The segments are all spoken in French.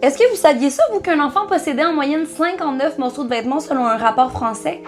Est-ce que vous saviez ça, vous, qu'un enfant possédait en moyenne 59 morceaux de vêtements selon un rapport français?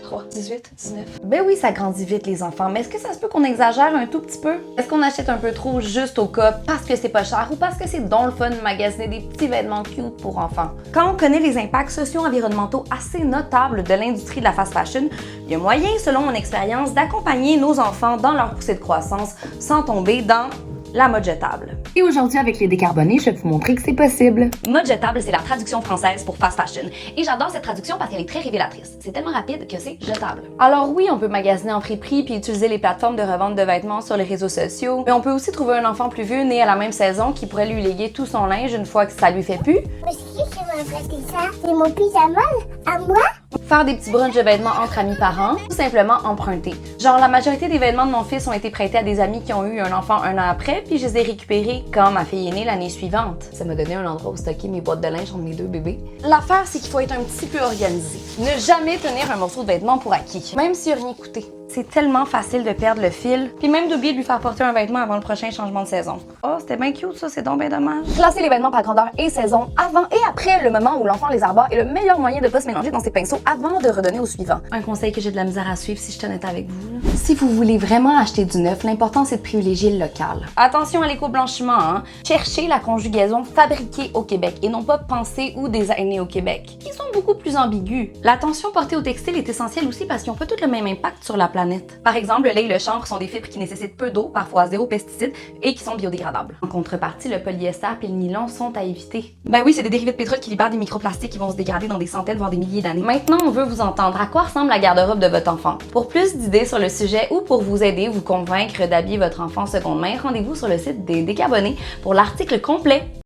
3, 18, 19. Ben oui, ça grandit vite, les enfants, mais est-ce que ça se peut qu'on exagère un tout petit peu? Est-ce qu'on achète un peu trop juste au cas parce que c'est pas cher ou parce que c'est donc le fun de magasiner des petits vêtements cute pour enfants? Quand on connaît les impacts socio-environnementaux assez notables de l'industrie de la fast fashion, il y a moyen, selon mon expérience, d'accompagner nos enfants dans leur poussée de croissance sans tomber dans la mode jetable. Et aujourd'hui, avec les décarbonés, je vais vous montrer que c'est possible. Mode jetable, c'est la traduction française pour fast fashion. Et j'adore cette traduction parce qu'elle est très révélatrice. C'est tellement rapide que c'est jetable. Alors oui, on peut magasiner en friperie puis utiliser les plateformes de revente de vêtements sur les réseaux sociaux. Mais on peut aussi trouver un enfant plus vieux né à la même saison qui pourrait lui léguer tout son linge une fois que ça lui fait plus. Est-ce que tu m'as fait ça? C'est mon pyjama à moi? Faire des petits brunchs de vêtements entre amis parents, ou simplement emprunter. Genre, la majorité des vêtements de mon fils ont été prêtés à des amis qui ont eu un enfant un an après, puis je les ai récupérés quand ma fille est née l'année suivante. Ça m'a donné un endroit où stocker mes boîtes de linge entre mes deux bébés. L'affaire, c'est qu'il faut être un petit peu organisé. Ne jamais tenir un morceau de vêtement pour acquis, même s'il n'a rien coûté. C'est tellement facile de perdre le fil, puis même d'oublier de lui faire porter un vêtement avant le prochain changement de saison. Oh, c'était bien cute ça, c'est donc bien dommage. Classer les vêtements par grandeur et saison avant et après le moment où l'enfant les arbore est le meilleur moyen de pas se mélanger dans ses pinceaux avant de redonner au suivant. Un conseil que j'ai de la misère à suivre si je suis honnête avec vous. Là. Si vous voulez vraiment acheter du neuf, l'important c'est de privilégier le local. Attention à l'éco-blanchiment, hein. Cherchez la conjugaison fabriquée au Québec et non pas pensée ou designée au Québec, qui sont beaucoup plus ambigus. L'attention portée au textile est essentielle aussi parce qu'ils n'ont pas tous le même impact sur la planète. Par exemple, le lait et le chanvre sont des fibres qui nécessitent peu d'eau, parfois zéro pesticide, et qui sont biodégradables. En contrepartie, le polyester et le nylon sont à éviter. Ben oui, c'est des dérivés de pétrole qui libèrent des microplastiques qui vont se dégrader dans des centaines, voire des milliers d'années. Maintenant, on veut vous entendre. À quoi ressemble la garde-robe de votre enfant? Pour plus d'idées sur le sujet ou pour vous aider, vous convaincre d'habiller votre enfant seconde main, rendez-vous sur le site des Décarbonés pour l'article complet.